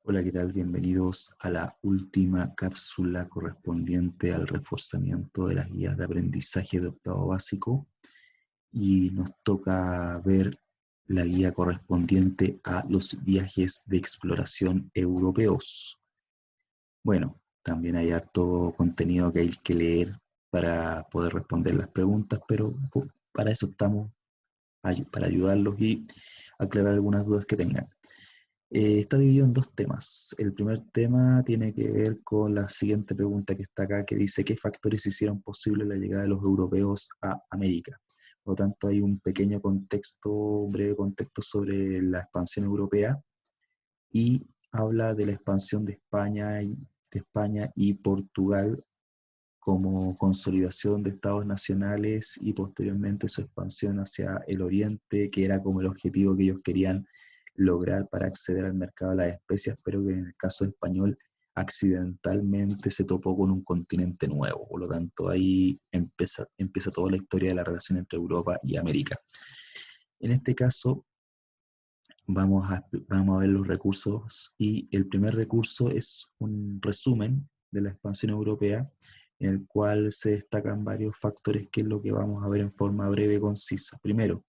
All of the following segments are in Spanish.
Hola, ¿qué tal? Bienvenidos a la última cápsula correspondiente al reforzamiento de las guías de aprendizaje de octavo básico y nos toca ver la guía correspondiente a los viajes de exploración europeos. Bueno, también hay harto contenido que hay que leer para poder responder las preguntas, pero para eso estamos, para ayudarlos y aclarar algunas dudas que tengan. Está dividido en dos temas. El primer tema tiene que ver con la siguiente pregunta que está acá, que dice ¿qué factores hicieron posible la llegada de los europeos a América? Por lo tanto, hay un pequeño contexto, un breve contexto sobre la expansión europea y habla de la expansión de España y Portugal como consolidación de estados nacionales y posteriormente su expansión hacia el oriente, que era como el objetivo que ellos querían lograr para acceder al mercado de las especias, pero que en el caso español accidentalmente se topó con un continente nuevo. Por lo tanto, ahí empieza toda la historia de la relación entre Europa y América. En este caso, vamos a ver los recursos y el primer recurso es un resumen de la expansión europea en el cual se destacan varios factores que es lo que vamos a ver en forma breve y concisa. Primero,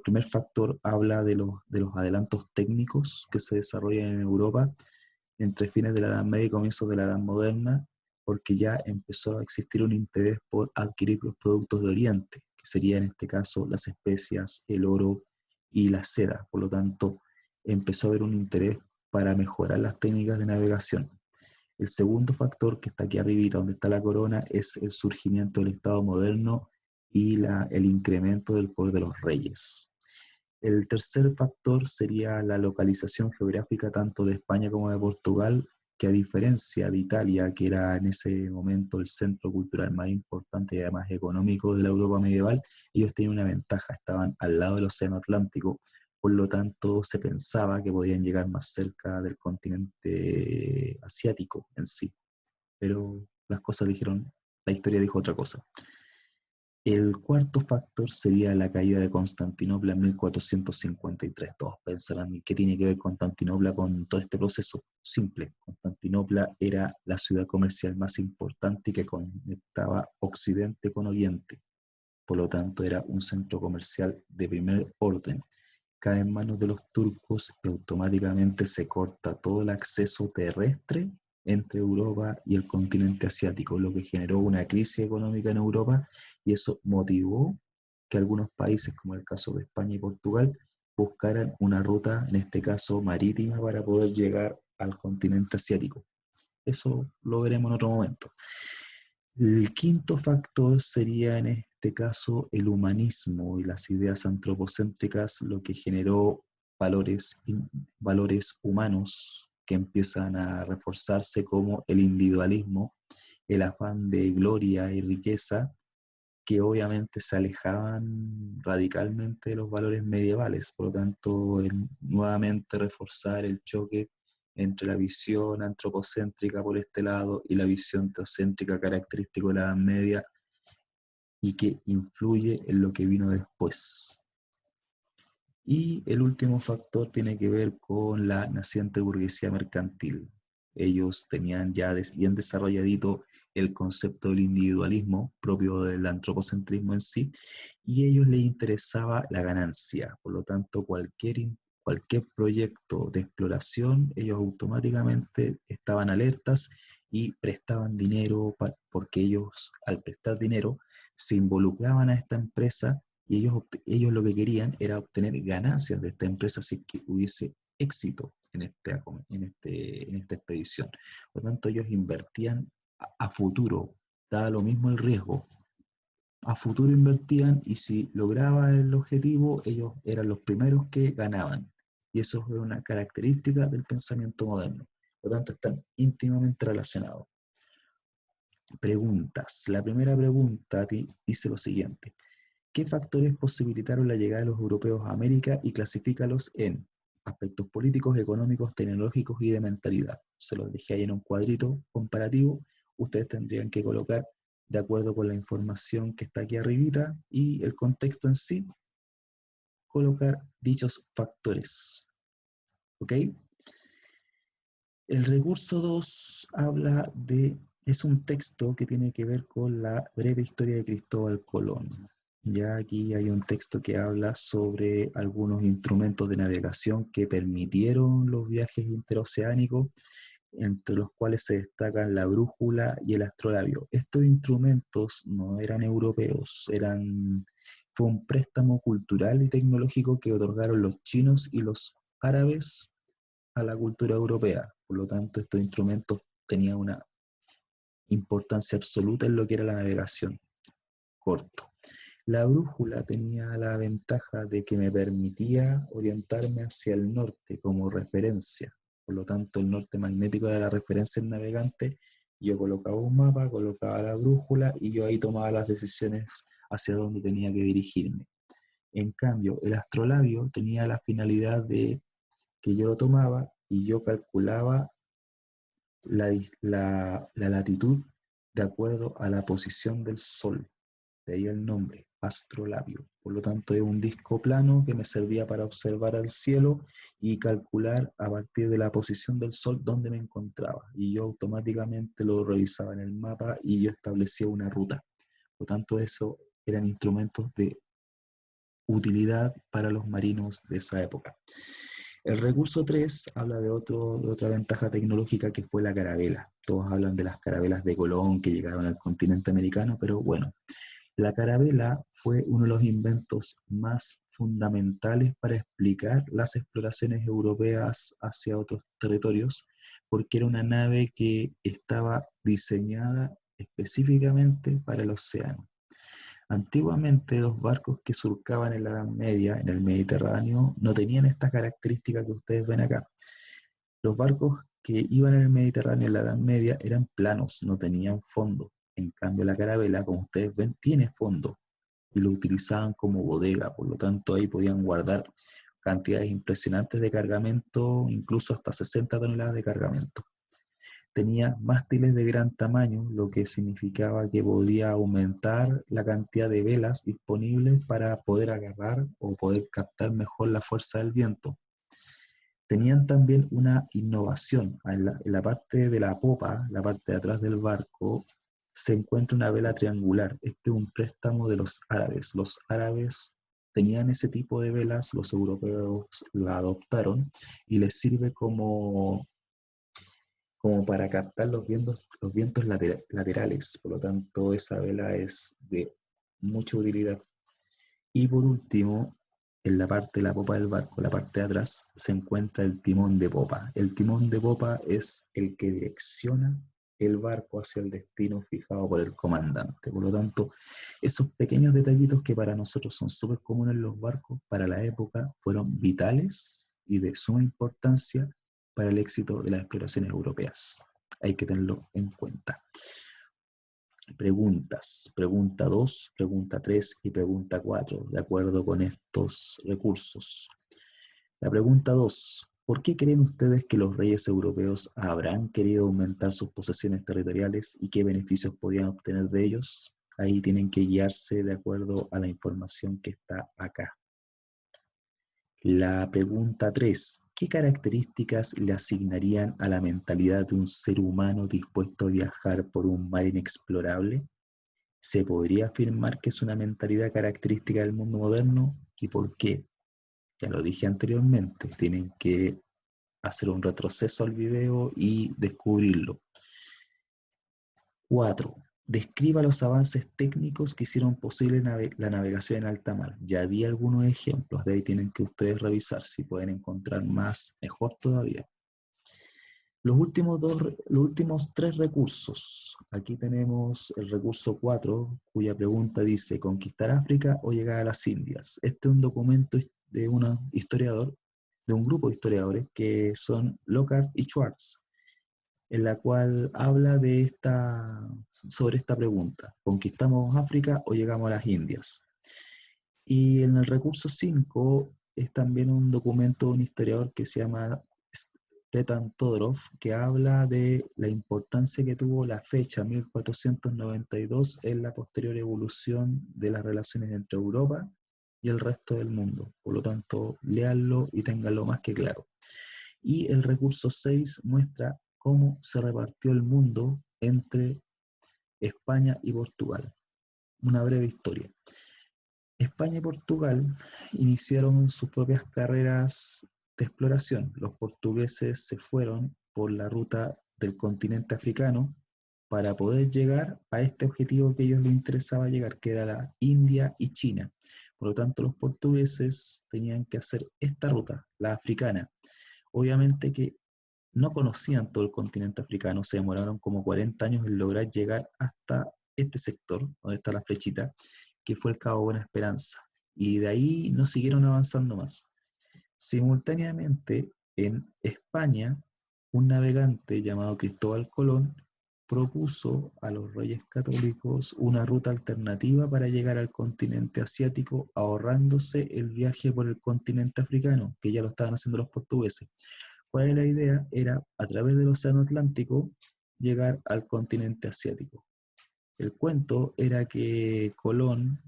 primer factor habla de los adelantos técnicos que se desarrollan en Europa entre fines de la Edad Media y comienzos de la Edad Moderna, porque ya empezó a existir un interés por adquirir los productos de Oriente, que serían en este caso las especias, el oro y la seda. Por lo tanto, empezó a haber un interés para mejorar las técnicas de navegación. El segundo factor que está aquí arribita, donde está la corona, es el surgimiento del Estado moderno y el incremento del poder de los reyes. El tercer factor sería la localización geográfica tanto de España como de Portugal, que a diferencia de Italia, que era en ese momento el centro cultural más importante y además económico de la Europa medieval, ellos tenían una ventaja, estaban al lado del Océano Atlántico, por lo tanto se pensaba que podían llegar más cerca del continente asiático en sí, pero las cosas dijeron, la historia dijo otra cosa. El cuarto factor sería la caída de Constantinopla en 1453. Todos pensarán, ¿qué tiene que ver Constantinopla con todo este proceso? Simple, Constantinopla era la ciudad comercial más importante que conectaba Occidente con Oriente. Por lo tanto, era un centro comercial de primer orden. Cae en manos de los turcos y automáticamente se corta todo el acceso terrestre entre Europa y el continente asiático, lo que generó una crisis económica en Europa y eso motivó que algunos países, como el caso de España y Portugal, buscaran una ruta, en este caso marítima, para poder llegar al continente asiático. Eso lo veremos en otro momento. El quinto factor sería en este caso el humanismo y las ideas antropocéntricas, lo que generó valores humanos que empiezan a reforzarse como el individualismo, el afán de gloria y riqueza, que obviamente se alejaban radicalmente de los valores medievales. Por lo tanto, nuevamente reforzar el choque entre la visión antropocéntrica por este lado y la visión teocéntrica característica de la Edad Media y que influye en lo que vino después. Y el último factor tiene que ver con la naciente burguesía mercantil. Ellos tenían ya bien desarrolladito el concepto del individualismo propio del antropocentrismo en sí, y a ellos les interesaba la ganancia. Por lo tanto, cualquier proyecto de exploración, ellos automáticamente estaban alertas y prestaban dinero, porque ellos al prestar dinero se involucraban a esta empresa y ellos lo que querían era obtener ganancias de esta empresa si que hubiese éxito en esta expedición. Por lo tanto, ellos invertían a futuro, daba lo mismo el riesgo. A futuro invertían y si lograban el objetivo, ellos eran los primeros que ganaban. Y eso es una característica del pensamiento moderno. Por lo tanto, están íntimamente relacionados. Preguntas. La primera pregunta dice lo siguiente. ¿Qué factores posibilitaron la llegada de los europeos a América y clasifícalos en aspectos políticos, económicos, tecnológicos y de mentalidad? Se los dejé ahí en un cuadrito comparativo. Ustedes tendrían que colocar, de acuerdo con la información que está aquí arribita y el contexto en sí, colocar dichos factores. ¿Ok? El recurso 2 es un texto que tiene que ver con la breve historia de Cristóbal Colón. Ya aquí hay un texto que habla sobre algunos instrumentos de navegación que permitieron los viajes interoceánicos, entre los cuales se destacan la brújula y el astrolabio. Estos instrumentos no eran europeos, fue un préstamo cultural y tecnológico que otorgaron los chinos y los árabes a la cultura europea. Por lo tanto, estos instrumentos tenían una importancia absoluta en lo que era la navegación. Corto. La brújula tenía la ventaja de que me permitía orientarme hacia el norte como referencia. Por lo tanto, el norte magnético era la referencia del navegante. Yo colocaba un mapa, colocaba la brújula y yo ahí tomaba las decisiones hacia dónde tenía que dirigirme. En cambio, el astrolabio tenía la finalidad de que yo lo tomaba y yo calculaba la latitud de acuerdo a la posición del Sol. De ahí el nombre, astrolabio. Por lo tanto, es un disco plano que me servía para observar al cielo y calcular a partir de la posición del Sol dónde me encontraba. Y yo automáticamente lo revisaba en el mapa y yo establecía una ruta. Por lo tanto, eso eran instrumentos de utilidad para los marinos de esa época. El recurso 3 habla de otra ventaja tecnológica que fue la carabela. Todos hablan de las carabelas de Colón que llegaron al continente americano, pero bueno, la carabela fue uno de los inventos más fundamentales para explicar las exploraciones europeas hacia otros territorios, porque era una nave que estaba diseñada específicamente para el océano. Antiguamente los barcos que surcaban en la Edad Media, en el Mediterráneo, no tenían esta característica que ustedes ven acá. Los barcos que iban en el Mediterráneo en la Edad Media eran planos, no tenían fondo. En cambio la carabela, como ustedes ven, tiene fondo y lo utilizaban como bodega, por lo tanto ahí podían guardar cantidades impresionantes de cargamento, incluso hasta 60 toneladas de cargamento. Tenía mástiles de gran tamaño, lo que significaba que podía aumentar la cantidad de velas disponibles para poder agarrar o poder captar mejor la fuerza del viento. Tenían también una innovación. En la parte de la popa, la parte de atrás del barco, se encuentra una vela triangular. Este es un préstamo de los árabes. Los árabes tenían ese tipo de velas, los europeos la adoptaron y les sirve como para captar los vientos laterales. Por lo tanto, esa vela es de mucha utilidad. Y por último, en la parte de la popa del barco, la parte de atrás, se encuentra el timón de popa. El timón de popa es el que direcciona el barco hacia el destino fijado por el comandante. Por lo tanto, esos pequeños detallitos que para nosotros son súper comunes en los barcos, para la época fueron vitales y de suma importancia para el éxito de las exploraciones europeas. Hay que tenerlo en cuenta. Preguntas. Pregunta 2, pregunta 3 y pregunta 4, de acuerdo con estos recursos. La pregunta 2. ¿Por qué creen ustedes que los reyes europeos habrán querido aumentar sus posesiones territoriales y qué beneficios podían obtener de ellos? Ahí tienen que guiarse de acuerdo a la información que está acá. La pregunta 3. ¿Qué características le asignarían a la mentalidad de un ser humano dispuesto a viajar por un mar inexplorable? ¿Se podría afirmar que es una mentalidad característica del mundo moderno? ¿Y por qué? Ya lo dije anteriormente, tienen que hacer un retroceso al video y descubrirlo. 4. Describa los avances técnicos que hicieron posible la navegación en alta mar. Ya di algunos ejemplos, de ahí tienen que ustedes revisar. Si pueden encontrar más, mejor todavía. Los últimos 3 recursos. Aquí tenemos el recurso 4, cuya pregunta dice, ¿conquistar África o llegar a las Indias? Este es un documento de un historiador, de un grupo de historiadores que son Lockhart y Schwartz, en la cual habla sobre esta pregunta. ¿Conquistamos África o llegamos a las Indias? Y en el recurso 5 es también un documento de un historiador que se llama Stepan Todorov, que habla de la importancia que tuvo la fecha 1492 en la posterior evolución de las relaciones entre Europa y el resto del mundo. Por lo tanto, léanlo y ténganlo más que claro. Y el recurso 6 muestra cómo se repartió el mundo entre España y Portugal. Una breve historia. España y Portugal iniciaron sus propias carreras de exploración. Los portugueses se fueron por la ruta del continente africano para poder llegar a este objetivo que a ellos les interesaba llegar, que era la India y China. Por lo tanto, los portugueses tenían que hacer esta ruta, la africana. Obviamente que no conocían todo el continente africano, se demoraron como 40 años en lograr llegar hasta este sector, donde está la flechita, que fue el Cabo Buena Esperanza. Y de ahí no siguieron avanzando más. Simultáneamente, en España, un navegante llamado Cristóbal Colón propuso a los reyes católicos una ruta alternativa para llegar al continente asiático, ahorrándose el viaje por el continente africano, que ya lo estaban haciendo los portugueses. ¿Cuál era la idea? Era, a través del Océano Atlántico, llegar al continente asiático. El cuento era que Colón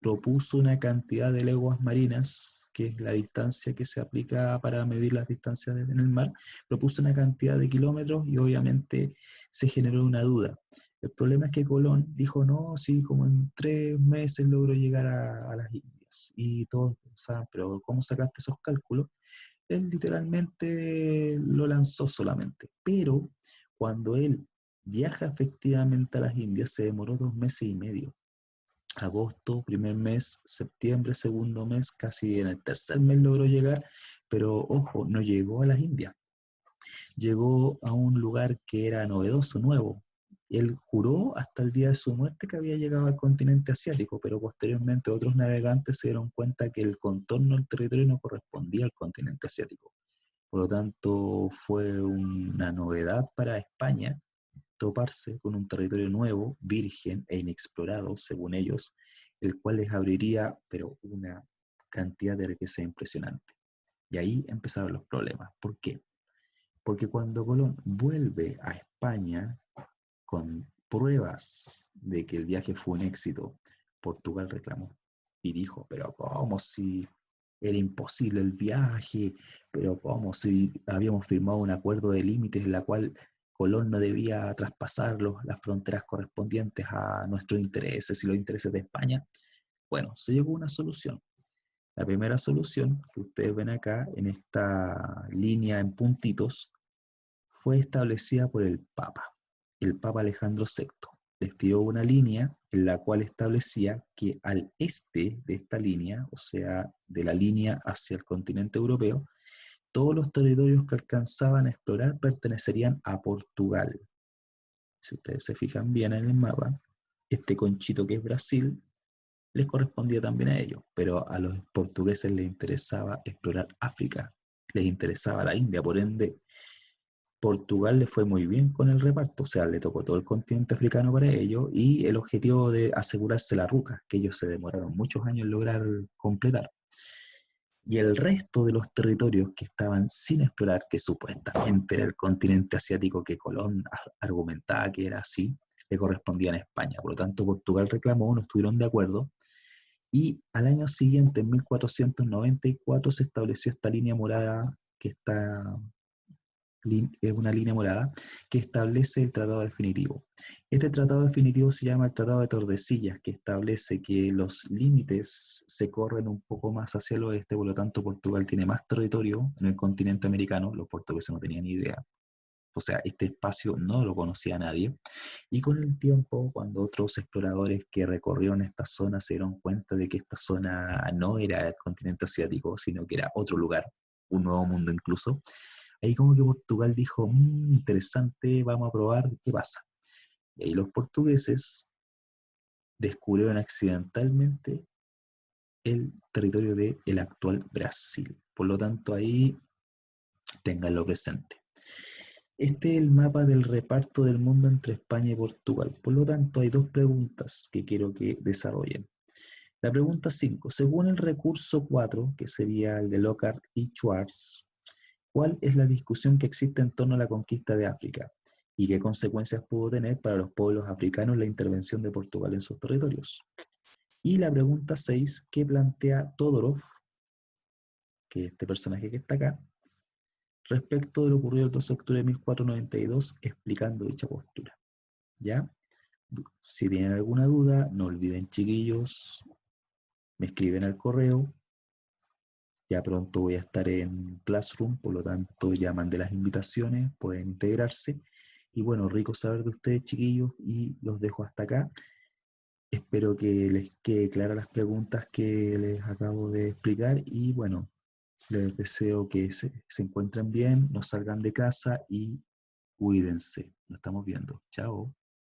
propuso una cantidad de leguas marinas, que es la distancia que se aplica para medir las distancias en el mar, propuso una cantidad de kilómetros y obviamente se generó una duda. El problema es que Colón dijo, no, sí, como en 3 meses logró llegar a las Indias. Y todos pensaban, pero ¿cómo sacaste esos cálculos? Él literalmente lo lanzó solamente. Pero cuando él viaja efectivamente a las Indias, se demoró 2 meses y medio. Agosto, primer mes, septiembre, segundo mes, casi en el tercer mes logró llegar, pero ojo, no llegó a las Indias. Llegó a un lugar que era novedoso, nuevo. Él juró hasta el día de su muerte que había llegado al continente asiático, pero posteriormente otros navegantes se dieron cuenta que el contorno del territorio no correspondía al continente asiático. Por lo tanto, fue una novedad para España toparse con un territorio nuevo, virgen e inexplorado, según ellos, el cual les abriría, pero una cantidad de riqueza impresionante. Y ahí empezaron los problemas. ¿Por qué? Porque cuando Colón vuelve a España con pruebas de que el viaje fue un éxito, Portugal reclamó y dijo, pero ¿cómo si era imposible el viaje? Pero ¿cómo si habíamos firmado un acuerdo de límites en la cual Colón no debía traspasar las fronteras correspondientes a nuestros intereses y los intereses de España? Bueno, se llegó a una solución. La primera solución que ustedes ven acá en esta línea en puntitos fue establecida por el Papa Alejandro VI. Les dio una línea en la cual establecía que al este de esta línea, o sea, de la línea hacia el continente europeo, todos los territorios que alcanzaban a explorar pertenecerían a Portugal. Si ustedes se fijan bien en el mapa, este conchito que es Brasil les correspondía también a ellos, pero a los portugueses les interesaba explorar África, les interesaba la India, por ende Portugal le fue muy bien con el reparto, o sea, le tocó todo el continente africano para ellos y el objetivo de asegurarse la ruta, que ellos se demoraron muchos años en lograr completar. Y el resto de los territorios que estaban sin explorar, que supuestamente era el continente asiático que Colón argumentaba que era así, le correspondían a España. Por lo tanto, Portugal reclamó, no estuvieron de acuerdo, y al año siguiente, en 1494, se estableció esta línea morada que está es una línea morada que establece el tratado definitivo. Este tratado definitivo se llama el Tratado de Tordesillas, que establece que los límites se corren un poco más hacia el oeste, por lo tanto Portugal tiene más territorio en el continente americano, los portugueses no tenían ni idea. O sea, este espacio no lo conocía nadie. Y con el tiempo, cuando otros exploradores que recorrieron esta zona se dieron cuenta de que esta zona no era el continente asiático, sino que era otro lugar, un nuevo mundo incluso, ahí como que Portugal dijo, interesante, vamos a probar qué pasa. Y ahí los portugueses descubrieron accidentalmente el territorio del actual Brasil. Por lo tanto, ahí ténganlo presente. Este es el mapa del reparto del mundo entre España y Portugal. Por lo tanto, hay dos preguntas que quiero que desarrollen. La pregunta 5. Según el recurso 4, que sería el de Lockhart y Schwartz, ¿cuál es la discusión que existe en torno a la conquista de África? ¿Y qué consecuencias pudo tener para los pueblos africanos la intervención de Portugal en sus territorios? Y la pregunta 6, que plantea Todorov, que es este personaje que está acá, respecto de lo ocurrido el 12 de octubre de 1492, explicando dicha postura. ¿Ya? Si tienen alguna duda, no olviden, chiquillos, me escriben al correo. Ya pronto voy a estar en Classroom, por lo tanto ya mandé las invitaciones, pueden integrarse. Y bueno, rico saber de ustedes, chiquillos, y los dejo hasta acá. Espero que les quede claras las preguntas que les acabo de explicar y bueno, les deseo que se encuentren bien, no salgan de casa y cuídense. Nos estamos viendo. Chao.